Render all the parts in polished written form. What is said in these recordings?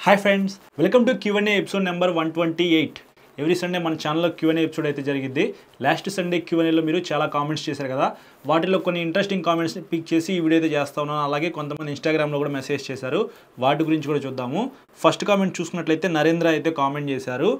Hi friends, welcome to Q&A episode number 128. Every Sunday మన ఛానల్లో Q&A episode అయితే జరిగింది. లాస్ట్ సండే Q&Aలో మీరు చాలా కామెంట్స్ చేశారు కదా, వాటిలో కొన్ని ఇంట్రెస్టింగ్ కామెంట్స్ని పిక్ చేసి ఈ వీడియో అయితే చేస్తా ఉన్నాను. అలాగే కొంతమంది ఇన్స్టాగ్రామ్లో కూడా మెసేజ్ చేశారు, వాటి గురించి కూడా చూద్దాము. ఫస్ట్ కామెంట్ చూసుకున్నట్లయితే నరేంద్ర అయితే కామెంట్ చేశారు,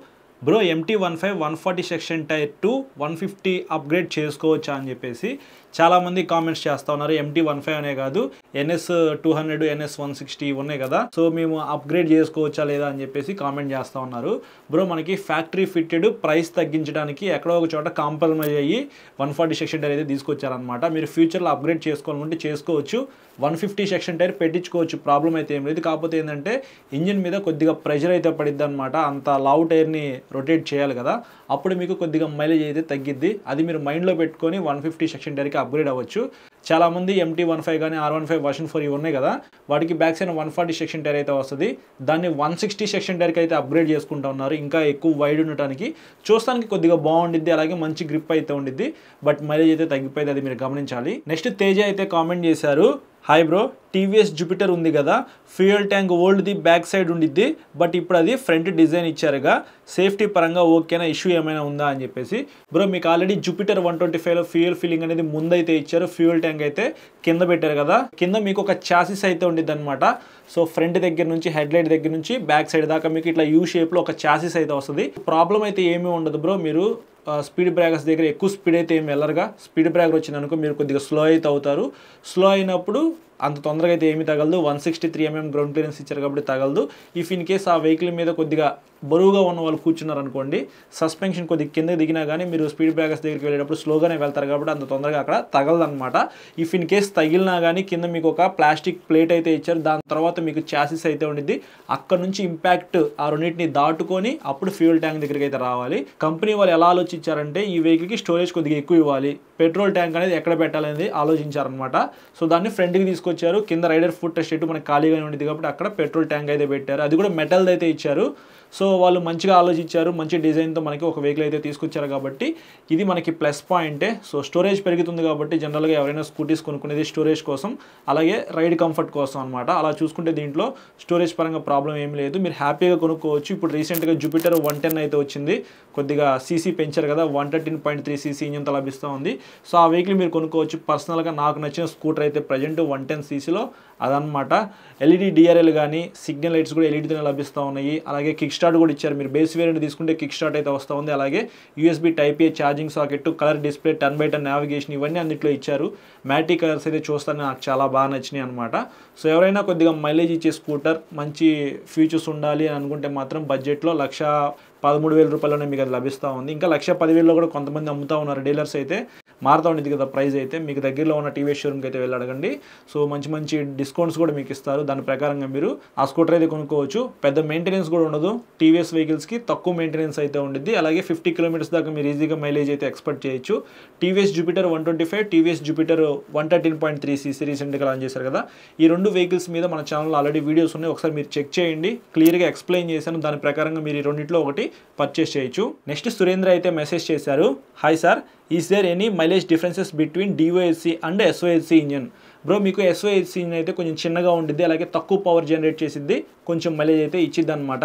bro MT-15 140 section tyre to 150 upgrade చేసుకోవచ్చా అని చెప్పేసి చాలామంది కామెంట్స్ చేస్తూ ఉన్నారు. MT-15 అనే కాదు, NS200 NS160 ఉన్నాయి కదా, సో మేము అప్గ్రేడ్ చేసుకోవచ్చా లేదా అని చెప్పేసి కామెంట్ చేస్తూ ఉన్నారు. బ్రో మనకి ఫ్యాక్టరీ ఫిట్టెడ్ ప్రైస్ తగ్గించడానికి ఎక్కడో ఒక చోట కాంప్రమైజ్ అయ్యి 140 సెక్షన్ టైర్ అయితే తీసుకొచ్చారనమాట. మీరు ఫ్యూచర్లో అప్గ్రేడ్ చేసుకోవాలనుకుంటే చేసుకోవచ్చు, 150 సెక్షన్ టైర్ పెట్టించుకోవచ్చు, ప్రాబ్లం అయితే ఏం లేదు. కాకపోతే ఏంటంటే ఇంజిన్ మీద కొద్దిగా ప్రెషర్ అయితే పడిద్ది అనమాట. అంత లావు టైర్ని రొటేట్ చేయాలి కదా, అప్పుడు మీకు కొద్దిగా మైలేజ్ అయితే తగ్గిద్ది. అది మీరు మైండ్లో పెట్టుకొని 150 సెక్షన్ టైర్కి అప్గ్రేడ్ అవ్వచ్చు. చాలామంది MT-15 కానీ R15 వర్షన్ 4 ఇవి ఉన్నాయి కదా, వాటికి బ్యాక్ సైడ్ 140 సెక్షన్ టైర్ అయితే వస్తుంది. దాన్ని 160 సెక్షన్ టైర్కి అయితే అప్గ్రేడ్ చేసుకుంటూ ఉన్నారు, ఇంకా ఎక్కువ వైడ్ ఉండటానికి. చూస్తానికి కొద్దిగా బాగుండిద్ది, అలాగే మంచి గ్రిప్ అయితే ఉండిద్ది, బట్ మైలేజ్ అయితే తగ్గిపోయింది, అది మీరు గమనించాలి. నెక్స్ట్ తేజ అయితే కామెంట్ చేశారు, హాయ్ బ్రో, టీవీఎస్ జూపిటర్ ఉంది కదా, ఫ్యూయల్ ట్యాంక్ ఓల్డ్ది బ్యాక్ సైడ్ ఉండిద్ది, బట్ ఇప్పుడు అది ఫ్రంట్ డిజైన్ ఇచ్చారుగా, సేఫ్టీ పరంగా ఓకేనా, ఇష్యూ ఏమైనా ఉందా అని చెప్పేసి. బ్రో మీకు ఆల్రెడీ జూపిటర్ 125లో ఫ్యూయల్ ఫిల్లింగ్ అనేది ముందైతే ఇచ్చారు, ఫ్యూయల్ ట్యాంక్ అయితే కింద పెట్టారు కదా, కింద మీకు ఒక చాసిస్ అయితే ఉండిద్ది అనమాట. సో ఫ్రంట్ దగ్గర నుంచి హెడ్ లైట్ దగ్గర నుంచి బ్యాక్ సైడ్ దాకా మీకు ఇట్లా యూ షేప్లో ఒక చాసిస్ అయితే వస్తుంది. ప్రాబ్లం అయితే ఏమీ ఉండదు బ్రో. మీరు స్పీడ్ బ్రేకర్స్ దగ్గర ఎక్కువ స్పీడ్ అయితే ఏమి వెళ్ళరుగా, స్పీడ్ బ్రేకర్ వచ్చిందనుకో మీరు కొద్దిగా స్లో అయితే అవుతారు. స్లో అయినప్పుడు అంత తొందరగా అయితే ఏమీ తగలదు. 163 mm గ్రౌండ్ క్లియరెన్స్ ఇచ్చారు కాబట్టి తగలదు. ఇఫ్ ఇన్ కేస్ ఆ వెహికల్ మీద కొద్దిగా బరువుగా ఉన్న వాళ్ళు కూర్చున్నారు అనుకోండి, సస్పెన్షన్ కొద్దిగా కింద దిగినా కానీ మీరు స్పీడ్ బ్రేకర్స్ దగ్గరికి వెళ్ళేటప్పుడు స్లోగానే వెళ్తారు కాబట్టి అంత తొందరగా అక్కడ తగలదు అనమాట. ఇఫ్ ఇన్ కేస్ తగిలినా కానీ కింద మీకు ఒక ప్లాస్టిక్ ప్లేట్ అయితే ఇచ్చారు, దాని తర్వాత మీకు చాసిస్ అయితే ఉండిద్ది. అక్కడ నుంచి ఇంపాక్ట్ ఆ రెండింటిని దాటుకొని అప్పుడు ఫ్యూయల్ ట్యాంక్ దగ్గరికి అయితే రావాలి. కంపెనీ వాళ్ళు ఎలా ఆలోచించారంటే ఈ వెహికల్కి స్టోరేజ్ కొద్దిగా ఎక్కువ ఇవ్వాలి, పెట్రోల్ ట్యాంక్ అనేది ఎక్కడ పెట్టాలనేది ఆలోచించారనమాట. సో దాన్ని ఫ్రంట్కి తీసుకొచ్చారు, కింద రైడర్ ఫుట్ రెస్ట్ మనకి ఖాళీగానే ఉండేది కాబట్టి అక్కడ పెట్రోల్ ట్యాంక్ అయితే పెట్టారు, అది కూడా మెటల్ది అయితే ఇచ్చారు. సో వాళ్ళు మంచిగా ఆలోచించారు, మంచి డిజైన్తో మనకి ఒక వెహికల్ అయితే తీసుకొచ్చారు కాబట్టి ఇది మనకి ప్లస్ పాయింటే. సో స్టోరేజ్ పెరుగుతుంది కాబట్టి జనరల్గా ఎవరైనా స్కూటీస్ కొనుక్కునేది స్టోరేజ్ కోసం, అలాగే రైడ్ కంఫర్ట్ కోసం అనమాట. అలా చూసుకుంటే దీంట్లో స్టోరేజ్ పరంగా ప్రాబ్లం ఏం లేదు, మీరు హ్యాపీగా కొనుక్కోవచ్చు. ఇప్పుడు రీసెంట్గా జూపిటర్ 110 అయితే వచ్చింది, కొద్దిగా సీసీ పెంచారు కదా, 113.3 cc ఇంజిన్తో లభిస్తూ ఉంది. సో ఆ వెహికల్ మీరు కొనుక్కోవచ్చు. పర్సనల్గా నాకు నచ్చిన స్కూటర్ అయితే ప్రజెంట్ 110 ccలో అదనమాట. LED DRL కానీ సిగ్నల్ లైట్స్ కూడా ఎల్ఈడీతోనే లభిస్తూ ఉన్నాయి. అలాగే కిక్ స్టార్ట్ కూడా ఇచ్చారు, మీరు బేస్ వేరియంట్ తీసుకుంటే కిక్ స్టార్ట్ అయితే వస్తూ ఉంది. అలాగే USB Type-A charging socket, colour display, 10x10 navigation ఇవన్నీ అన్నింటిలో ఇచ్చారు. మ్యాటీ కలర్స్ అయితే చూస్తాను, నాకు చాలా బాగా నచ్చినాయి అనమాట. సో ఎవరైనా కొద్దిగా మైలేజ్ ఇచ్చే స్కూటర్, మంచి ఫీచర్స్ ఉండాలి అని అనుకుంటే మాత్రం బడ్జెట్లో 1,13,000 రూపాయలనే మీకు అది లభిస్తూ ఉంది. ఇంకా 1,10,000లో కూడా కొంతమంది అమ్ముతూ ఉన్నారు, డీలర్స్ అయితే మారుతూ ఉండేది కదా ప్రైస్ అయితే. మీకు దగ్గరలో ఉన్న టీవీఎస్ షోరూమ్కి అయితే వెళ్ళి అడగండి, సో మంచి డిస్కౌంట్స్ కూడా మీకు ఇస్తారు. దాని ప్రకారంగా మీరు ఆ స్కూటర్ అయితే కొనుక్కోవచ్చు. పెద్ద మెయింటెనెన్స్ కూడా ఉండదు, టీవీఎస్ వెహికల్స్కి తక్కువ మెయింటెనెన్స్ అయితే ఉండిద్ది. అలాగే 50 కిలోమీటర్స్ దాకా మీరు ఈజీగా మైలేజ్ అయితే ఎక్స్పెక్ట్ చేయొచ్చు. TVS Jupiter 125, TVS Jupiter 113.3 cc రీసెంట్గా లాంచ్ చేశారు కదా, ఈ రెండు వెహికల్స్ మీద మన ఛానల్లో ఆల్రెడీ వీడియోస్ ఉన్నాయి, ఒకసారి మీరు చెక్ చేయండి. క్లియర్గా ఎక్స్ప్లెయిన్ చేశాను, దాని ప్రకారంగా మీరు ఈ రెండింటిలో ఒకటి పర్చేస్ చేయొచ్చు. నెక్స్ట్ సురేంద్ర అయితే మెసేజ్ చేశారు, hi sir, is there any mileage differences between DOHC and SOHC engine. Bro మీకు SOHC ఇంజన్ అయితే కొంచెం చిన్నగా ఉండిద్ది, అలాగే తక్కువ పవర్ జనరేట్ చేసిద్ది, కొంచెం మైలేజ్ అయితే ఇచ్చిద్ది అనమాట.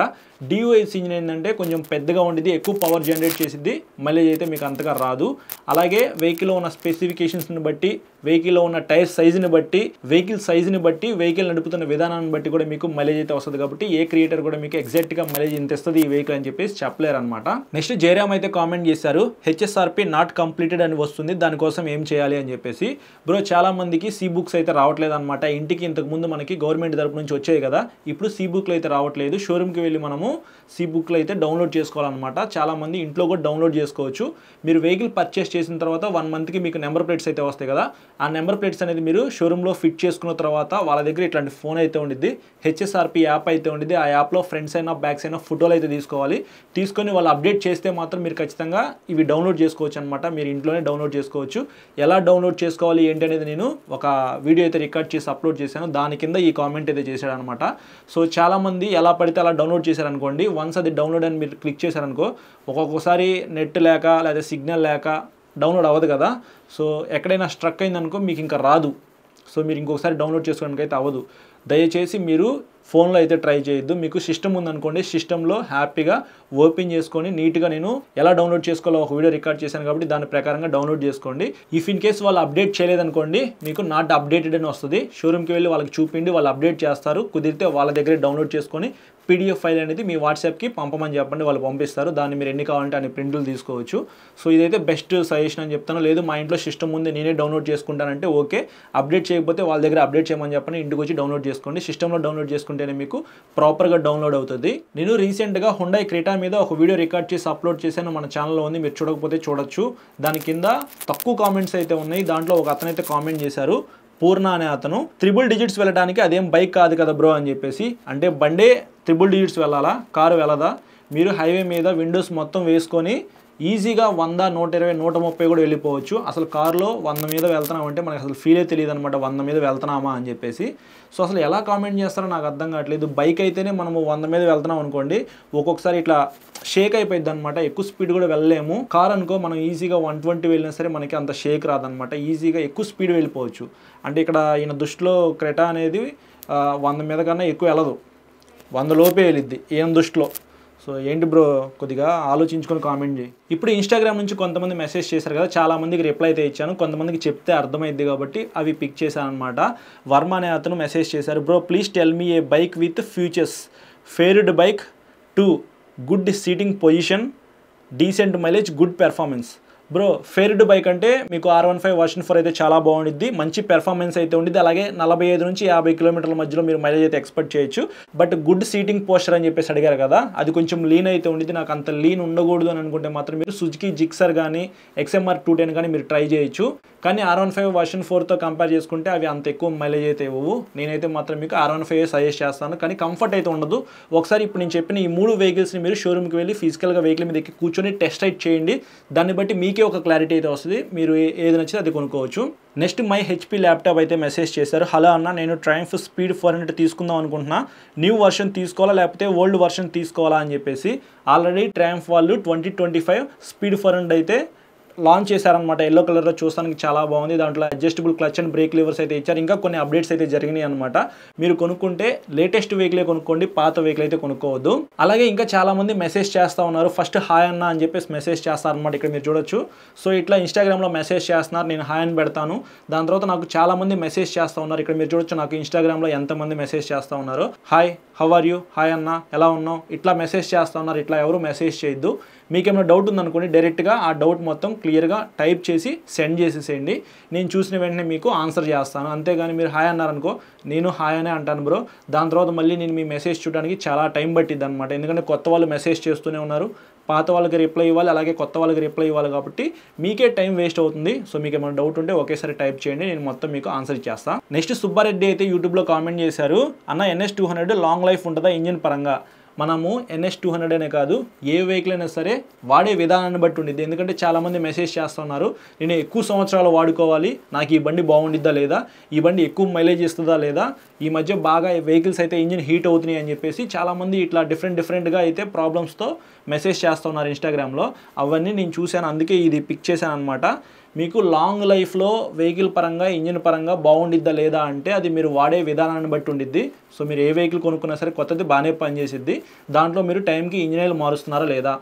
DOHC ఇంజన్ ఏంటంటే కొంచెం పెద్దగా ఉండిద్ది, ఎక్కువ పవర్ జనరేట్ చేసిద్ది, మైలేజ్ అయితే మీకు అంతగా రాదు. అలాగే వెహికల్లో ఉన్న స్పెసిఫికేషన్స్ని బట్టి, వెహికల్లో ఉన్న టైర్ సైజుని బట్టి, వెహికల్ సైజుని బట్టి, వెహికల్ నడుపుతున్న విధానాన్ని బట్టి కూడా మీకు మైలేజ్ అయితే వస్తుంది. కాబట్టి ఏ క్రియేటర్ కూడా మీకు ఎగ్జాక్ట్గా మైలేజ్ ఇంత ఇస్తుంది ఈ వెహికల్ అని చెప్పేసి చెప్పలేరు అనమాట. నెక్స్ట్ జయరామ్ అయితే కామెంట్ చేశారు, HSRP నాట్ కంప్లీటెడ్ అని వస్తుంది, దానికోసం ఏం చేయాలి అని చెప్పేసి. బ్రో చాలా మందికి సి బుక్స్ అయితే రావట్లేదు అనమాట. ఇంటికి ఇంతకుముందు మనకి గవర్నమెంట్ తరపు నుంచి వచ్చాయి కదా, ఇప్పుడు సి బుక్లు అయితే రావట్లేదు. షోరూమ్కి వెళ్ళి మనము సి బుక్లు అయితే డౌన్లోడ్ చేసుకోవాలన్నమాట. చాలామంది ఇంట్లో కూడా డౌన్లోడ్ చేసుకోవచ్చు. మీరు వెహికల్ పర్చేస్ చేసిన తర్వాత 1 monthకి మీకు నెంబర్ ప్లేట్స్ అయితే వస్తాయి కదా, ఆ నెంబర్ ప్లేట్స్ అనేది మీరు షోరూంలో ఫిట్ చేసుకున్న తర్వాత వాళ్ళ దగ్గర ఇట్లాంటి ఫోన్ అయితే ఉండిద్ది, HSRP యాప్ అయితే ఉండిద్ది. ఆ యాప్లో ఫ్రంట్స్ అయినా బ్యాక్స్ అయినా ఫోటోలు అయితే తీసుకోవాలి. తీసుకొని వాళ్ళు అప్డేట్ చేస్తే మాత్రం మీరు ఖచ్చితంగా ఇవి డౌన్లోడ్ చేసుకోవచ్చు అనమాట. మీరు ఇంట్లోనే డౌన్లోడ్ చేసుకోవచ్చు. ఎలా డౌన్లోడ్ చేసుకోవాలి ఏంటి అనేది నేను ఒక వీడియో అయితే రికార్డ్ చేసి అప్లోడ్ చేశాను, దాని కింద ఈ కామెంట్ అయితే చేశాడు అనమాట. సో చాలామంది ఎలా పడితే అలా డౌన్లోడ్ చేశారనుకోండి, వన్స్ అది డౌన్లోడ్ అని మీరు క్లిక్ చేశారనుకో, ఒక్కొక్కసారి నెట్ లేక లేదా సిగ్నల్ లేక డౌన్లోడ్ అవ్వదు కదా. సో ఎక్కడైనా స్ట్రక్ అయిందనుకో మీకు ఇంకా రాదు, సో మీరు ఇంకొకసారి డౌన్లోడ్ చేసుకోవడానికి అయితే అవ్వదు. దయచేసి మీరు ఫోన్లో అయితే ట్రై చేయొద్దు. మీకు సిస్టమ్ ఉందనుకోండి, సిస్టంలో హ్యాపీగా ఓపెన్ చేసుకొని నీట్గా నేను ఎలా డౌన్లోడ్ చేసుకోవాలో ఒక వీడియో రికార్డ్ చేశాను కాబట్టి దాని ప్రకారంగా డౌన్లోడ్ చేసుకోండి. ఇఫ్ ఇన్ కేస్ వాళ్ళు అప్డేట్ చేయలేదనుకోండి, మీకు నాట్ అప్డేటెడ్ అని వస్తుంది. షోరూమ్కి వెళ్ళి వాళ్ళకి చూపిండి, వాళ్ళు అప్డేట్ చేస్తారు. కుదిరితే వాళ్ళ దగ్గరే డౌన్లోడ్ చేసుకొని పీడిఎఫ్ ఫైల్ అనేది మీ వాట్సాప్కి పంపమని చెప్పండి, వాళ్ళు పంపిస్తారు. దాన్ని మీరు ఎన్ని కావాలంటే అన్ని ప్రింట్లు తీసుకోవచ్చు. సో ఇదైతే బెస్ట్ సజెషన్ అని చెప్తాను. లేదు మా ఇంట్లో సిస్టమ్ ఉంది నేనే డౌన్లోడ్ చేసుకుంటానంటే ఓకే, అప్డేట్ చేయకపోతే వాళ్ళ దగ్గర అప్డేట్ చేయమని చెప్పండి, ఇంటికి వచ్చి డౌన్లోడ్ చేసుకోండి. సిస్టంలో డౌన్లోడ్ చేసుకుంటేనే మీకు ప్రాపర్గా డౌన్లోడ్ అవుతుంది. నేను రీసెంట్గా హుండై క్రెటా మీద ఒక వీడియో రికార్డ్ చేసి అప్లోడ్ చేశాను, మన ఛానల్లో ఉంది, మీరు చూడకపోతే చూడొచ్చు. దాని కింద తక్కువ కామెంట్స్ అయితే ఉన్నాయి. దాంట్లో ఒక అతనైతే కామెంట్ చేశారు, పూర్ణ అనే అతను, 3 digits వెళ్ళడానికి అదేం బైక్ కాదు కదా బ్రో అని చెప్పేసి. అంటే బండే 3 digits వెళ్ళాలా, కారు వెళ్ళదా? మీరు హైవే మీద విండోస్ మొత్తం వేసుకొని ఈజీగా 100, 120, 130 కూడా వెళ్ళిపోవచ్చు. అసలు కారులో 100 మీద వెళ్తున్నామంటే మనకు అసలు ఫీలే తెలియదు అనమాట, 100 మీద వెళ్తున్నామా అని చెప్పేసి. సో అసలు ఎలా కామెంట్ చేస్తారో నాకు అర్థం కావట్లేదు. బైక్ అయితేనే మనము 100 మీద వెళ్తున్నాం అనుకోండి, ఒక్కొక్కసారి ఇట్లా షేక్ అయిపోయింది అనమాట, ఎక్కువ స్పీడ్ కూడా వెళ్ళలేము. కార్ అనుకో మనం ఈజీగా 120 వెళ్ళినా సరే మనకి అంత షేక్ రాదనమాట, ఈజీగా ఎక్కువ స్పీడ్ వెళ్ళిపోవచ్చు. అంటే ఇక్కడ ఈయన దృష్టిలో క్రెటా అనేది 100 మీద కన్నా ఎక్కువ వెళ్ళదు, 100 లోపే వెళ్ళిద్ది ఈయన దృష్టిలో. సో ఏంటి బ్రో, కొద్దిగా ఆలోచించుకొని కామెంట్ చేయి. ఇప్పుడు ఇన్స్టాగ్రామ్ నుంచి కొంతమంది మెసేజ్ చేశారు కదా, చాలామందికి రిప్లై అయితే ఇచ్చాను, కొంతమందికి చెప్తే అర్థమైద్ది కాబట్టి అవి పిక్ చేశాను అనమాట. వర్మ అనే అతను మెసేజ్ చేశారు, bro please tell me A bike with futures, ఫేర్డ్ bike 2, good seating position, decent mileage, good performance. Bro ఫేర్డ్ bike అంటే మీకు R15 వర్షన్ 4 అయితే చాలా బాగుండిద్ది, మంచి పెర్ఫార్మెన్స్ అయితే ఉండిద్ది. అలాగే 45 నుంచి 50 కిలోమీటర్ల మధ్యలో మీరు మైలేజ్ అయితే ఎక్స్పెక్ట్ చేయొచ్చు. బట్ గుడ్ సీటింగ్ పోస్చర్ అని చెప్పేసి అడిగారు కదా, అది కొంచెం లీన్ అయితే ఉండిద్ది. నాకు అంత లీన్ ఉండకూడదు అని అనుకుంటే మాత్రం మీరు సుజుకి జిక్సర్ కానీ XMR 210 కానీ మీరు ట్రై చేయొచ్చు. కానీ R15 వర్షన్ 4తో కంపేర్ చేసుకుంటే అవి అంత ఎక్కువ మైలేజ్ అయితే ఇవ్వవు. నేనైతే మాత్రం మీకు R15 సజెస్ట్ చేస్తాను, కానీ కంఫర్ట్ అయితే ఉండదు. ఒకసారి ఇప్పుడు నేను చెప్పిన ఈ 3 వెహికల్స్ని మీరు షోరూమ్కి వెళ్ళి ఫిజికల్గా వెహికల్ మీద ఎక్కి కూర్చొని టెస్ట్ రైడ్ చేయండి. దాన్ని బట్టి మీకే ఒక క్లారిటీ అయితే వస్తుంది, మీరు ఏది నచ్చితే అది కొనుక్కోవచ్చు. నెక్స్ట్ మై హెచ్పి ల్యాప్టాప్ అయితే మెసేజ్ చేశారు, హలో అన్న నేను ట్రయంఫ్ స్పీడ్ 400 తీసుకుందాం అనుకుంటున్నా, న్యూ వర్షన్ తీసుకోవాలా లేకపోతే ఓల్డ్ వర్షన్ తీసుకోవాలా అని చెప్పేసి. ఆల్రెడీ ట్రయంఫ్ వాళ్ళు 2025 స్పీడ్ 400 అయితే లాంచ్ చేశారనమాట. ఎల్లో కలర్లో చూస్తానికి చాలా బాగుంది. దాంట్లో adjustable clutch and break levers అయితే ఇచ్చారు. ఇంకా కొన్ని అప్డేట్స్ అయితే జరిగినాయి అనమాట. మీరు కొనుక్కుంటే లేటెస్ట్ వెహికలే కొనుక్కోండి, పాత వెహికల్ అయితే కొనుక్కోవద్దు. అలాగే ఇంకా చాలా మంది మెసేజ్ చేస్తూ ఉన్నారు, ఫస్ట్ హాయ్ అన్న అని చెప్పేసి మెసేజ్ చేస్తారనమాట. ఇక్కడ మీరు చూడొచ్చు. సో ఇట్లా ఇన్స్టాగ్రామ్లో మెసేజ్ చేస్తున్నారు, నేను హాయ్ అని పెడతాను. దాని తర్వాత నాకు చాలా మంది మెసేజ్ చేస్తూ ఉన్నారు. ఇక్కడ మీరు చూడొచ్చు నాకు ఇన్స్టాగ్రామ్లో ఎంతమంది మెసేజ్ చేస్తూ ఉన్నారు. Hi, how are you, hi అన్న ఎలా ఉన్నావు, ఇట్లా మెసేజ్ చేస్తూ ఉన్నారు. ఇట్లా ఎవరు మెసేజ్ చేయొద్దు. మీకేమైనా డౌట్ ఉందనుకోండి, డైరెక్ట్గా ఆ డౌట్ మొత్తం క్లియర్గా టైప్ చేసి సెండ్ చేసేసేయండి. నేను చూసిన వెంటనే మీకు ఆన్సర్ చేస్తాను. అంతేగాని మీరు హాయ్ అన్నారనుకో, నేను హాయ్ అనే అంటాను బ్రో. దాని తర్వాత మళ్ళీ నేను మీ మెసేజ్ చూడడానికి చాలా టైం పట్టిద్ది అనమాట. ఎందుకంటే కొత్త వాళ్ళు మెసేజ్ చేస్తూనే ఉన్నారు, పాత వాళ్ళకి రిప్లై ఇవ్వాలి, అలాగే కొత్త వాళ్ళకి రిప్లై ఇవ్వాలి, కాబట్టి మీకే టైం వేస్ట్ అవుతుంది. సో మీకు ఏమైనా డౌట్ ఉంటే ఒకేసారి టైప్ చేయండి, నేను మొత్తం మీకు ఆన్సర్ ఇచ్చేస్తాను. నెక్స్ట్ సుబ్బారెడ్డి అయితే యూట్యూబ్లో కామెంట్ చేశారు, అన్న NS200 లాంగ్ లైఫ్ ఉంటుందా ఇంజిన్ పరంగా? మనము NS200 అనే కాదు, ఏ వెహికల్ అయినా సరే వాడే విధానాన్ని బట్టి ఉండిద్ది. ఎందుకంటే చాలామంది మెసేజ్ చేస్తున్నారు, నేను ఎక్కువ సంవత్సరాలు వాడుకోవాలి, నాకు ఈ బండి బాగుండిద్దా లేదా, ఈ బండి ఎక్కువ మైలేజ్ ఇస్తుందా లేదా, ఈ మధ్య బాగా వెహికల్స్ అయితే ఇంజిన్ హీట్ అవుతున్నాయి అని చెప్పేసి చాలామంది ఇట్లా డిఫరెంట్గా అయితే ప్రాబ్లమ్స్తో మెసేజ్ చేస్తున్నారు ఇన్స్టాగ్రామ్లో. అవన్నీ నేను చూశాను, అందుకే ఇది పిక్ చేశాను అనమాట. మీకు లాంగ్ లైఫ్లో వెహికల్ పరంగా ఇంజిన్ పరంగా బాగుండిద్దా లేదా అంటే అది మీరు వాడే విధానాన్ని బట్టి ఉండిద్ది. సో మీరు ఏ వెహికల్ కొనుక్కున్నా సరే కొత్తది బాగానే పనిచేసిద్ది. దాంట్లో మీరు టైంకి ఇంజిన్ ఆయిల్ మారుస్తున్నారా లేదా,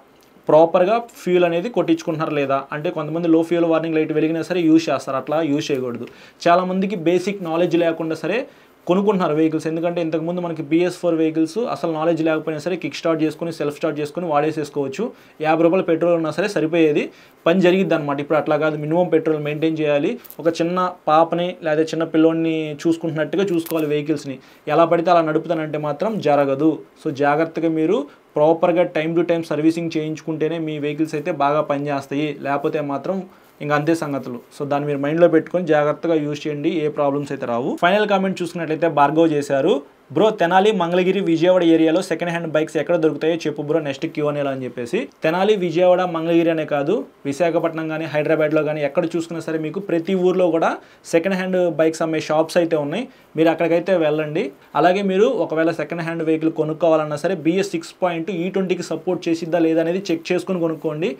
ప్రాపర్గా ఫ్యూల్ అనేది కొట్టించుకుంటున్నారా లేదా, అంటే కొంతమంది లో ఫ్యూల్ వార్నింగ్ లైట్ వెలిగినా సరే యూజ్ చేస్తారు, అట్లా యూజ్ చేయకూడదు. చాలామందికి బేసిక్ నాలెడ్జ్ లేకుండా సరే కొనుక్కుంటున్నారు వెహికల్స్. ఎందుకంటే ఇంతకుముందు మనకి BS4 వెహికల్స్ అసలు నాలెడ్జ్ లేకపోయినా సరే కిక్ స్టార్ట్ చేసుకుని సెల్ఫ్ స్టార్ట్ చేసుకుని వాడేసేసుకోవచ్చు. 50 రూపాయల పెట్రోల్ ఉన్నా సరే సరిపోయేది, పని జరిగిద్ది అనమాట. ఇప్పుడు అట్లా కాదు, మినిమం పెట్రోల్ మెయింటైన్ చేయాలి. ఒక చిన్న పాపని లేదా చిన్న పిల్లోడిని చూసుకుంటున్నట్టుగా చూసుకోవాలి వెహికల్స్ని. ఎలా పడితే అలా నడుపుతానంటే మాత్రం జరగదు. సో జాగ్రత్తగా మీరు ప్రాపర్గా టైం టు టైం సర్వీసింగ్ చేయించుకుంటేనే మీ వెహికల్స్ అయితే బాగా పనిచేస్తాయి, లేకపోతే మాత్రం ఇంకా అంతే సంగతులు. సో దాన్ని మీరు మైండ్లో పెట్టుకొని జాగ్రత్తగా యూజ్ చేయండి, ఏ ప్రాబ్లమ్స్ అయితే రావు. ఫైనల్ కామెంట్ చూసుకున్నట్లయితే భార్గవ్ చేశారు, బ్రో తెనాలి, మంగళగిరి, విజయవాడ ఏరియాలో సెకండ్ హ్యాండ్ బైక్స్ ఎక్కడ దొరుకుతాయో చెప్పు బ్రో నెక్స్ట్ Q&A అని చెప్పేసి. తెనాలి, విజయవాడ, మంగళగిరి అనే కాదు, విశాఖపట్నం కానీ హైదరాబాద్లో కానీ ఎక్కడ చూసుకున్నా సరే మీకు ప్రతి ఊర్లో కూడా సెకండ్ హ్యాండ్ బైక్స్ అమ్మే షాప్స్ అయితే ఉన్నాయి, మీరు అక్కడికైతే వెళ్ళండి. అలాగే మీరు ఒకవేళ సెకండ్ హ్యాండ్ వెహికల్ కొనుక్కోవాలన్నా సరే BS 6.2 E20కి సపోర్ట్ చేసిద్దా లేదా అనేది చెక్ చేసుకుని కొనుక్కోండి.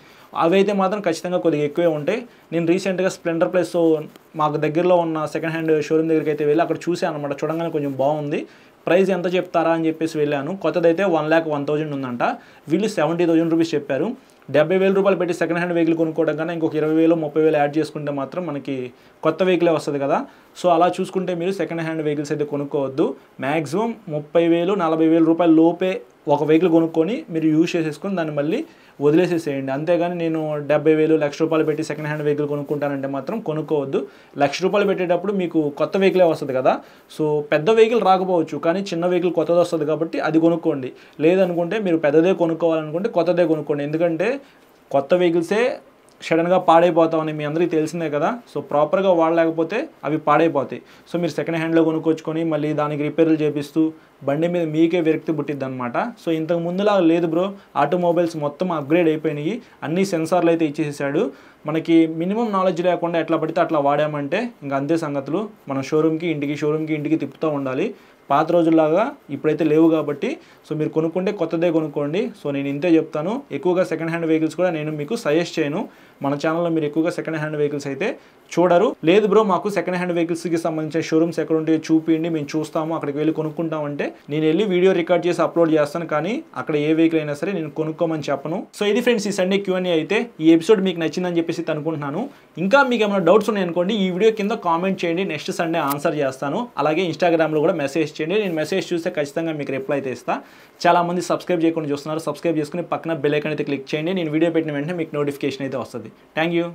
అవి అయితే మాత్రం ఖచ్చితంగా కొద్దిగా ఎక్కువే ఉంటాయి. నేను రీసెంట్గా స్ప్లెండర్ ప్లస్ మాకు దగ్గరలో ఉన్న సెకండ్ హ్యాండ్ షోరూమ్ దగ్గరికి అయితే వెళ్ళి అక్కడ చూశాను అనమాట. చూడంగానే కొంచెం బాగుంది, ప్రైస్ ఎంత చెప్తారా అని చెప్పేసి వెళ్ళాను. కొత్తదైతే 1,01,000 ఉందంట, వీళ్ళు 70,000 రూపీస్ చెప్పారు. 70,000 రూపాయలు పెట్టి సెకండ్ హ్యాండ్ వెహికల్ కొనుక్కోవడం కన్నా ఇంకొక 20,000 30,000 యాడ్ చేసుకుంటే మాత్రం మనకి కొత్త వెహికలే వస్తుంది కదా. సో అలా చూసుకుంటే మీరు సెకండ్ హ్యాండ్ వెహికల్స్ అయితే కొనుక్కోవద్దు. మ్యాక్సిమం 30,000 40,000 రూపాయల లోపే ఒక వెహికల్ కొనుక్కొని మీరు యూజ్ చేసేసుకొని దాన్ని మళ్ళీ వదిలేసేసేయండి. అంతేగాని నేను 70,000 1,00,000 రూపాయలు పెట్టి సెకండ్ హ్యాండ్ వెహికల్ కొనుక్కుంటానంటే మాత్రం కొనుక్కోవద్దు. 1,00,000 రూపాయలు పెట్టేటప్పుడు మీకు కొత్త వెహికలే వస్తుంది కదా. సో పెద్ద వెహికల్ రాకపోవచ్చు, కానీ చిన్న వెహికల్ కొత్తది వస్తుంది కాబట్టి అది కొనుక్కోండి. లేదనుకుంటే మీరు పెద్దదే కొనుక్కోవాలనుకుంటే కొత్తదే కొనుక్కోండి. ఎందుకంటే కొత్త వెహికల్సే సడన్గా పాడైపోతామని మీ అందరికీ తెలిసిందే కదా. సో ప్రాపర్గా వాడలేకపోతే అవి పాడైపోతాయి. సో మీరు సెకండ్ హ్యాండ్లో కొనుక్కొచ్చుకొని మళ్ళీ దానికి రిపేర్లు చేపిస్తూ బండి మీద మీకే విరక్తి పుట్టిద్ది అనమాట. సో ఇంతకు ముందులా లేదు బ్రో, ఆటోమొబైల్స్ మొత్తం అప్గ్రేడ్ అయిపోయినాయి, అన్ని సెన్సార్లు అయితే ఇచ్చేసాడు. మనకి మినిమం నాలెడ్జ్ లేకుండా ఎట్లా పడితే అట్లా వాడామంటే ఇంకా అంతే సంగతులు. మనం షోరూమ్కి ఇంటికి తిప్పుతూ ఉండాలి. పాత రోజుల్లాగా ఇప్పుడైతే లేవు కాబట్టి సో మీరు కొనుక్కుంటే కొత్తదే కొనుక్కోండి. సో నేను ఇంతే చెప్తాను. ఎక్కువగా సెకండ్ హ్యాండ్ వెహికల్స్ కూడా నేను మీకు సజెస్ట్ చేయను. మన ఛానల్లో మీరు ఎక్కువగా సెకండ్ హ్యాండ్ వెహికల్స్ అయితే చూడరు. లేదు బ్రో మాకు సెకండ్ హ్యాండ్ వెహికల్స్కి సంబంధించిన షోరూమ్స్ ఎక్కడ ఉంటాయో చూపించండి, మేము చూస్తాము, అక్కడికి వెళ్ళి కొనుక్కుంటామంటే నేను వెళ్ళి వీడియో రికార్డ్ చేసి అప్లోడ్ చేస్తాను. కానీ అక్కడ ఏ వెహికల్ అయినా సరే నేను కొనుక్కోమని చెప్పను. సో ఇది ఫ్రెండ్స్ ఈ సండే Q&A అయితే. ఈ ఎపిసోడ్ మీకు నచ్చిందని చెప్పేసి అనుకుంటున్నాను. ఇంకా మీకు ఏమైనా డౌట్స్ ఉన్నాయనుకోండి ఈ వీడియో కింద కామెంట్ చేయండి, నెక్స్ట్ సండే ఆన్సర్ చేస్తాను. అలాగే ఇన్స్టాగ్రామ్లో కూడా మెసేజ్ చేయండి, నేను మెసేజ్ చూస్తే ఖచ్చితంగా మీకు రిప్లై అయితే ఇస్తాను. చాలామంది సబ్స్క్రైబ్ చేయకుండా చూస్తున్నారు, సబ్స్క్రైబ్ చేసుకుని పక్కన బెల్ ఐకాన్ అయితే క్లిక్ చేయండి. నేను వీడియో పెట్టిన వెంటనే మీకు నోటిఫికేషన్ అయితే వస్తుంది. Thank you.